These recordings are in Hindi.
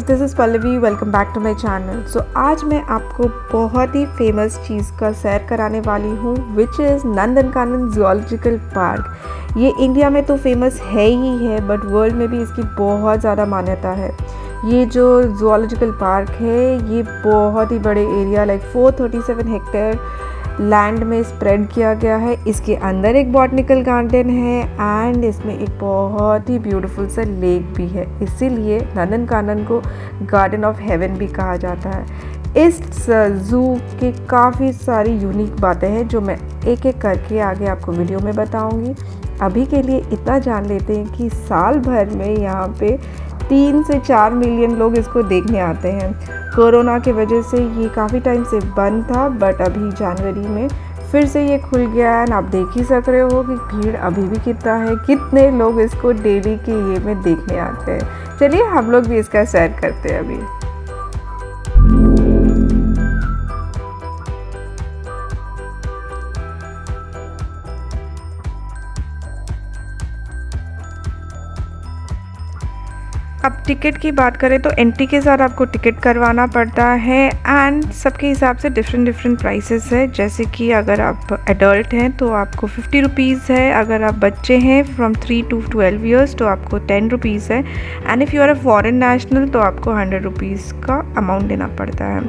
This is Pallavi, welcome back to my channel. So आज मैं आपको बहुत ही फेमस चीज़ का सैर कराने वाली हूँ which is Nandankanan zoological park. ये इंडिया में तो फेमस है ही है, बट वर्ल्ड में भी इसकी बहुत ज़्यादा मान्यता है। ये जो ज़ूलॉजिकल पार्क है ये बहुत ही बड़े एरिया लाइक 437 हेक्टेयर लैंड में स्प्रेड किया गया है। इसके अंदर एक बॉटनिकल गार्डन है एंड इसमें एक बहुत ही ब्यूटीफुल सा लेक भी है, इसीलिए नंदनकानन को गार्डन ऑफ हेवन भी कहा जाता है। इस ज़ू के काफ़ी सारी यूनिक बातें हैं जो मैं एक एक करके आगे आपको वीडियो में बताऊंगी। अभी के लिए इतना जान लेते हैं कि साल भर में यहाँ पे 3 से 4 मिलियन लोग इसको देखने आते हैं। कोरोना की वजह से ये काफ़ी टाइम से बंद था, बट अभी जनवरी में फिर से ये खुल गया है। आप देख ही सक रहे हो कि भीड़ अभी भी कितना है, कितने लोग इसको डेली के ये में देखने आते हैं। चलिए हम लोग भी इसका सैर करते हैं अभी। अब टिकट की बात करें तो एंट्री के साथ आपको टिकट करवाना पड़ता है एंड सबके हिसाब से डिफरेंट प्राइसेस है। जैसे कि अगर आप एडल्ट हैं तो आपको 50 रुपीज़ है, अगर आप बच्चे हैं फ्रॉम 3 to 12 ईयर्स तो आपको 10 रुपीज़ है and if you are a foreign national तो आपको 100 रुपीज़ का अमाउंट देना पड़ता है।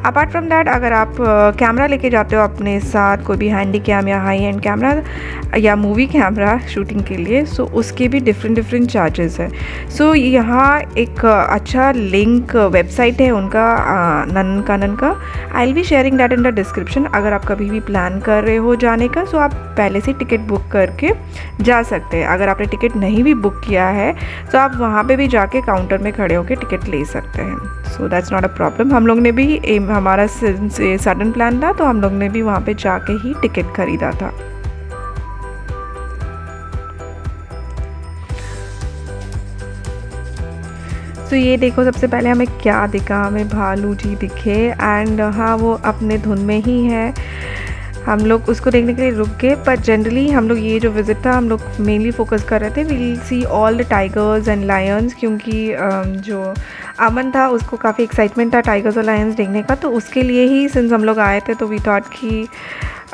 अपार्ट फ्रॉम दैट अगर आप कैमरा लेके जाते हो अपने साथ, कोई भी हैंडी कैम या हाई एंड कैमरा या मूवी कैमरा शूटिंग के लिए, सो उसके भी डिफरेंट चार्जेस है। सो यहाँ एक अच्छा लिंक वेबसाइट है उनका नंदनकानन का। आई will be sharing that in the description. अगर आप कभी भी प्लान कर रहे हो जाने का सो आप पहले से टिकट बुक करके जा सकते हैं। अगर आपने टिकट नहीं भी बुक किया है तो आप वहाँ पे भी जाके काउंटर में खड़े होकर टिकट ले सकते हैं। So that's not a problem. हम लोग ने भी हमारा सडन प्लान था तो हम लोग ने भी वहाँ पे जाके ही टिकट खरीदा था। तो ये देखो, सबसे पहले हमें क्या दिखा, हमें भालू जी दिखे एंड हाँ वो अपने धुन में ही है। हम लोग उसको देखने के लिए रुक गए, पर जनरली हम लोग ये जो विज़िट था हम लोग मेनली फोकस कर रहे थे we'll see all the tigers and lions, क्योंकि जो अमन था उसको काफ़ी एक्साइटमेंट था टाइगर्स और लायंस देखने का। तो उसके लिए ही सिंस हम लोग आए थे तो वी थॉट कि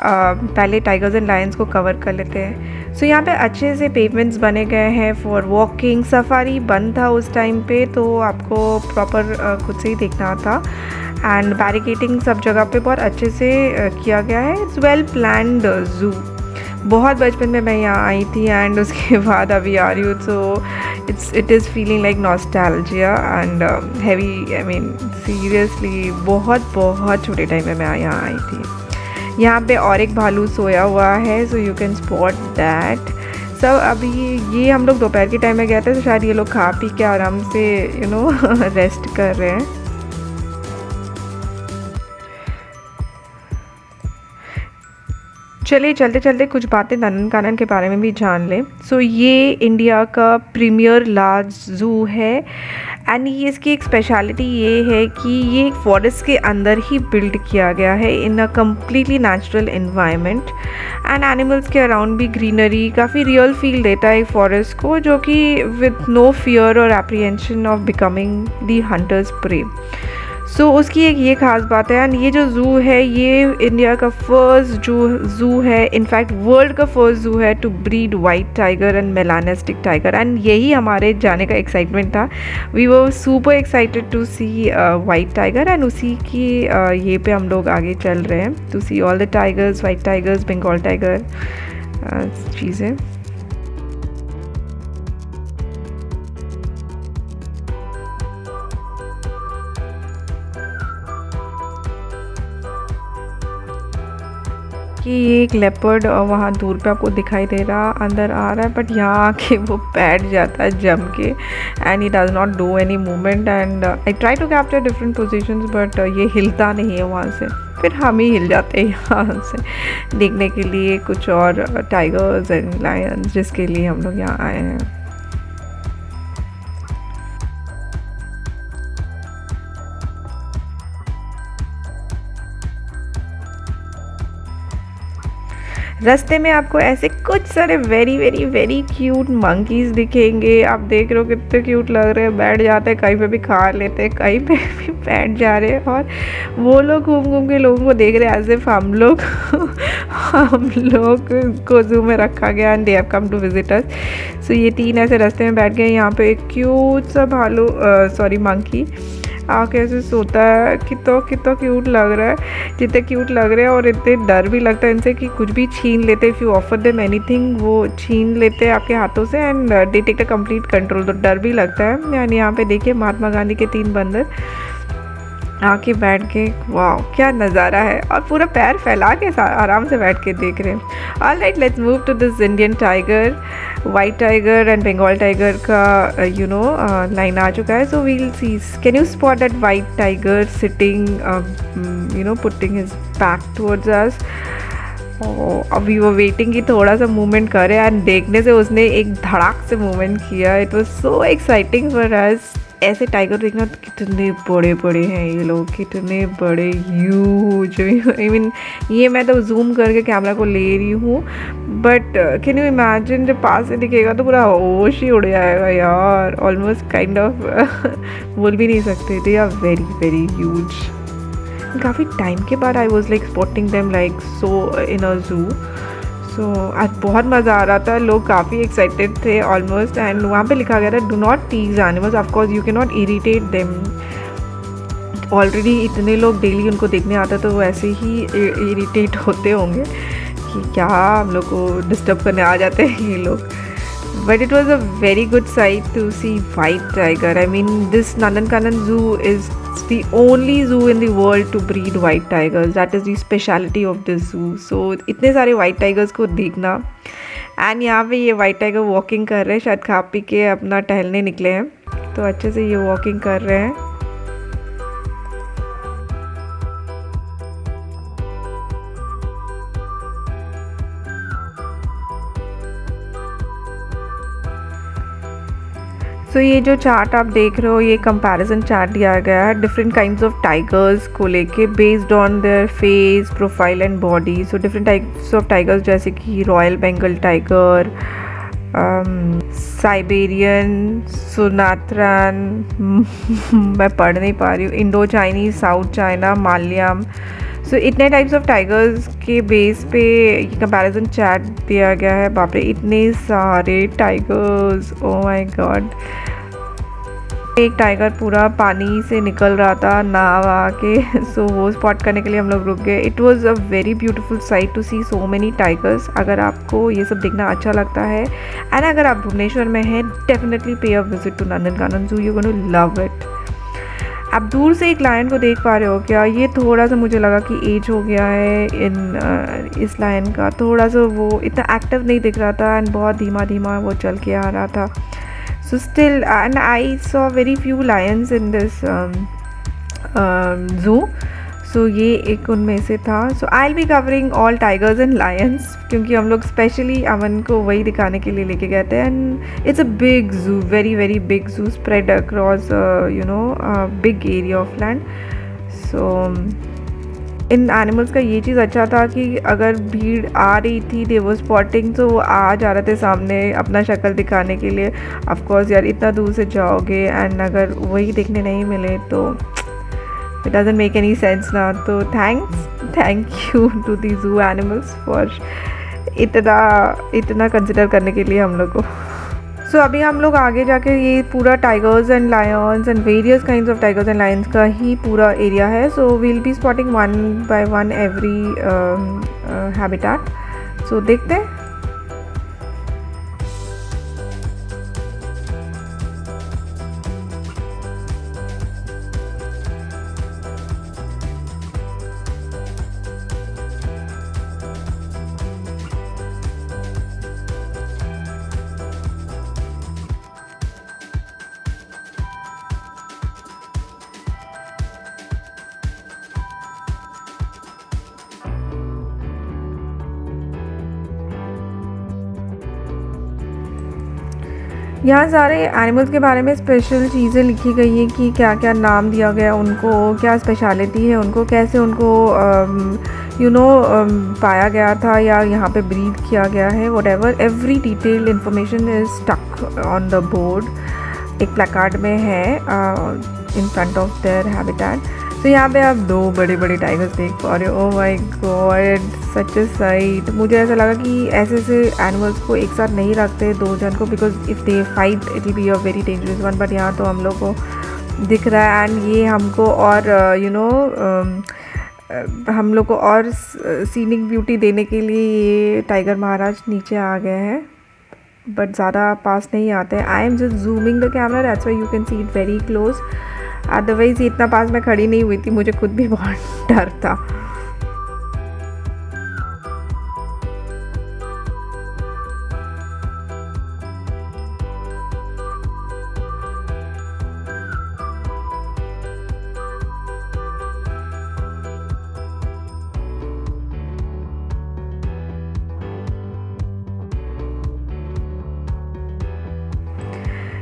पहले टाइगर्स एंड लायंस को कवर कर लेते हैं। सो यहाँ पे अच्छे से पेवमेंट्स बने गए हैं फॉर वॉकिंग। सफारी बंद था उस टाइम पे तो आपको प्रॉपर खुद से ही देखना था एंड बैरिकेडिंग सब जगह पे बहुत अच्छे से किया गया है। It's well planned zoo. बहुत बचपन में मैं यहाँ आई थी एंड उसके बाद अभी आ रही हूँ, so it is feeling like nostalgia and heavy. I mean seriously बहुत छोटे टाइम में मैं यहाँ आई थी। यहाँ पे और एक भालू सोया हुआ है, so you can spot that. सब अभी ये हम लोग दोपहर के टाइम में गए थे तो शायद ये लोग खा पी के आराम से रेस्ट कर रहे हैं। चलिए चलते कुछ बातें नंदनकानन के बारे में भी जान लें। सो ये इंडिया का प्रीमियर लार्ज ज़ू है एंड ये इसकी एक स्पेशलिटी ये है कि ये एक फॉरेस्ट के अंदर ही बिल्ड किया गया है in a completely natural environment and animals के अराउंड भी ग्रीनरी काफ़ी रियल फील देता है फॉरेस्ट को, जो कि विद नो फियर और apprehension of becoming the hunters prey. So उसकी एक ये ख़ास बात है एंड ये जो ज़ू है ये इंडिया का फर्स्ट जो ज़ू है, इनफैक्ट वर्ल्ड का फर्स्ट ज़ू है to breed white tiger and melanistic tiger. And यही हमारे जाने का एक्साइटमेंट था। We were super excited to see white tiger and उसी की ये पे हम लोग आगे चल रहे हैं to see all the tigers, white tigers, Bengal tiger चीज़ें। कि ये एक लेपर्ड वहाँ दूर पे आपको दिखाई दे रहा, अंदर आ रहा है, बट यहाँ आके वो बैठ जाता है जम के and he does not do any movement and I try to capture different positions but ये हिलता नहीं है वहाँ से। फिर हम ही हिल जाते हैं यहाँ से देखने के लिए कुछ और टाइगर्स एंड लायंस जिसके लिए हम लोग यहाँ आए हैं। रास्ते में आपको ऐसे कुछ सारे very very very cute monkeys दिखेंगे। आप देख रहे हो कितने क्यूट लग रहे हैं, बैठ जाते हैं कहीं पे भी, खा लेते हैं कहीं पे भी, बैठ जा रहे हैं। और वो लोग घूम घूम के लोगों को देख रहे हैं एज इफ हम लोग को जू में रखा गया and they have come to visit us. So ये 3 ऐसे रास्ते में बैठ गए। यहाँ पे एक क्यूट सा मंकी आके ऐसे सोता है। कितना कितना क्यूट लग रहा है, जितने क्यूट लग रहे हैं और इतने डर भी लगता है इनसे कि कुछ भी छीन लेते। If you offer them anything वो छीन लेते हैं आपके हाथों से and they take the complete control. तो डर भी लगता है। यानी यहाँ पे देखिए महात्मा गांधी के 3 बंदर आके बैठ के, वाह क्या नज़ारा है। और पूरा पैर फैला के आराम से बैठ के देख रहे हैं। Alright, let's move to this Indian tiger. White tiger and Bengal tiger का लाइन आ चुका है। So we'll see, can you spot that white tiger sitting putting his back towards us. अभी वो वेटिंग की थोड़ा सा मूवमेंट करे एंड देखने से उसने एक धड़ाक से मूवमेंट किया। It was so exciting for us. ऐसे टाइगर देखना, तो कितने बड़े बड़े हैं ये लोग, कितने बड़े ह्यूज। आई मीन ये मैं तो जूम करके कैमरा को ले रही हूँ, बट कैन यू इमेजिन जब पास से दिखेगा तो पूरा होश ही उड़ जाएगा यार। ऑलमोस्ट काइंड ऑफ बोल भी नहीं सकते, they are very very huge. काफ़ी टाइम के बाद I was like spotting them like so in a zoo. So आज बहुत मज़ा आ रहा था, लोग काफ़ी एक्साइटेड थे ऑलमोस्ट। एंड वहाँ पे लिखा गया था do not tease animals, of course you can not irritate them. Already इतने लोग डेली उनको देखने आते तो वो ऐसे ही इरीटेट होते होंगे कि क्या हम लोग को डिस्टर्ब करने आ जाते हैं ये लोग। But it was a very good sight to see white tiger. I mean, this Nandankanan Zoo is the only zoo in the world to breed white tigers. That is the speciality of this zoo. So इतने सारे white tigers को देखना, and यहाँ पे ये white tiger walking कर रहे हैं, शायद खा पी के अपना टहलने निकले हैं, तो अच्छे से ये walking कर रहे हैं। सो ये जो चार्ट आप देख रहे हो, ये कंपैरिजन चार्ट दिया गया है डिफरेंट काइंड्स ऑफ टाइगर्स को लेके based on their face, profile and body. So different types of tigers जैसे कि रॉयल बंगाल टाइगर, साइबेरियन, सुनात्रन मैं पढ़ नहीं पा रही हूँ, इंडो चाइनीज, साउथ चाइना, मालयाम। सो इतने टाइप्स ऑफ टाइगर्स के बेस पे ये कंपैरिजन चार्ट दिया गया है। बाप रे इतने सारे टाइगर्स, ओह माय गॉड। एक टाइगर पूरा पानी से निकल रहा था नाव आके, सो वो स्पॉट करने के लिए हम लोग रुक गए। It was a very beautiful sight to see so many tigers. अगर आपको ये सब देखना अच्छा लगता है एंड अगर आप भुवनेश्वर में हैं, डेफिनेटली पे अ विजिट टू नंदनकानन जू, यू गोना लव इट। आप दूर से एक लायन को देख पा रहे हो क्या? ये थोड़ा सा मुझे लगा कि एज हो गया है इस लायन का, थोड़ा सा वो इतना एक्टिव नहीं दिख रहा था एंड बहुत धीमा धीमा वो चल के आ रहा था। So still, and I saw very few lions in this zoo. So ये एक उनमें से था। So I will be covering all tigers and lions, क्योंकि हम लोग स्पेशली अमन को वही दिखाने के लिए लेके गए थे। एंड इट्स अ बिग जू, वेरी वेरी बिग जू, spread across big area of land. So in animals का ये चीज़ अच्छा था कि अगर भीड़ आ रही थी, दे वो स्पॉटिंग, तो वो आ जा रहे थे सामने अपना शक्ल दिखाने के लिए। ऑफकोर्स यार इतना दूर से जाओगे एंड अगर वही देखने नहीं मिले तो it doesn't make any sense ना। तो thank you to the zoo animals for इतना कंसिडर करने के लिए हम लोग को। सो अभी हम लोग आगे जाके ये पूरा tigers and lions and various kinds of tigers and lions का ही पूरा एरिया है। So we'll be spotting one by one every habitat. So देखते हैं। यहाँ सारे एनिमल्स के बारे में स्पेशल चीज़ें लिखी गई हैं कि क्या क्या नाम दिया गया उनको, क्या स्पेशलिटी है उनको, कैसे उनको पाया गया था या यहाँ पे ब्रीड किया गया है, whatever every detail information is stuck on the board, एक प्लेकार्ड में है in front of their habitat. तो यहाँ पे आप 2 बड़े बड़े टाइगर्स देख पा रहे हो। Oh my God, such a site. मुझे ऐसा लगा कि ऐसे ऐसे एनिमल्स को एक साथ नहीं रखते 2 जन को, because if they fight it will be a very dangerous one. But यहाँ तो हम लोग को दिख रहा है एंड ये हमको और हम लोग को और सीनिक ब्यूटी देने के लिए ये टाइगर महाराज नीचे आ गए हैं, बट ज़्यादा पास नहीं आते हैं। I am just zooming the camera, that's why you can see it very close. Otherwise इतना पास मैं खड़ी नहीं हुई थी, मुझे खुद भी बहुत डर था।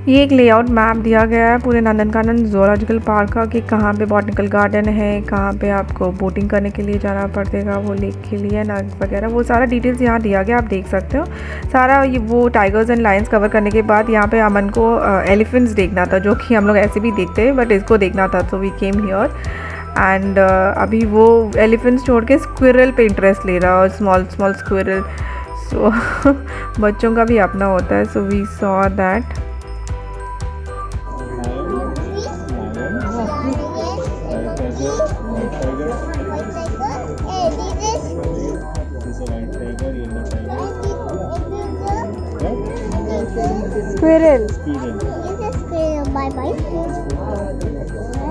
ये एक लेआउट मैप दिया गया है पूरे नंदनकानन ज़ूलॉजिकल पार्क का कि कहाँ पे बॉटनिकल गार्डन है, कहाँ पे आपको बोटिंग करने के लिए जाना पड़ेगा, वो लेक के लिए नग वगैरह, वो सारा डिटेल्स यहाँ दिया गया, आप देख सकते हो सारा। ये वो टाइगर्स एंड लायंस कवर करने के बाद यहाँ पे अमन को एलिफेंट्स देखना था, जो कि हम लोग ऐसे भी देखते हैं, बट इसको देखना था, so we came here. And अभी वो एलिफेंट्स छोड़ के स्क्विरल पे इंटरेस्ट ले रहा है, स्मॉल स्मॉल स्क्विरल। सो बच्चों का भी अपना होता है, so we saw that. Squirrel. Squirrel. It's a squirrel. Bye bye.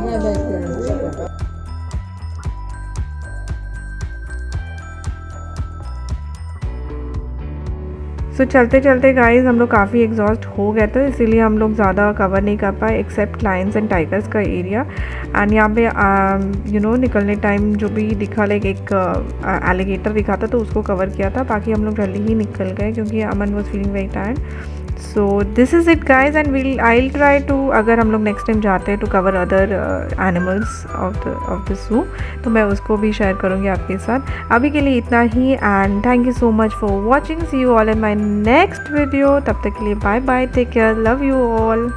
Bye bye squirrel. सो चलते चलते गाइस हम लोग काफ़ी एग्जॉस्ट हो गए थे, इसीलिए हम लोग ज़्यादा कवर नहीं कर पाए एक्सेप्ट लायंस एंड टाइगर्स का एरिया। एंड यहाँ पे निकलने टाइम जो भी दिखा, लाइक एक एलिगेटर दिखा था, तो उसको कवर किया था। बाकी हम लोग जल्दी ही निकल गए क्योंकि Aman was feeling very tired. So this is it guys and I will try to, अगर हम लोग नेक्स्ट टाइम जाते हैं to cover other animals of the zoo, तो मैं उसको भी शेयर करूँगी आपके साथ। अभी के लिए इतना ही and thank you so much for watching. See you all in my next video. तब तक के लिए bye bye, take care, love you all.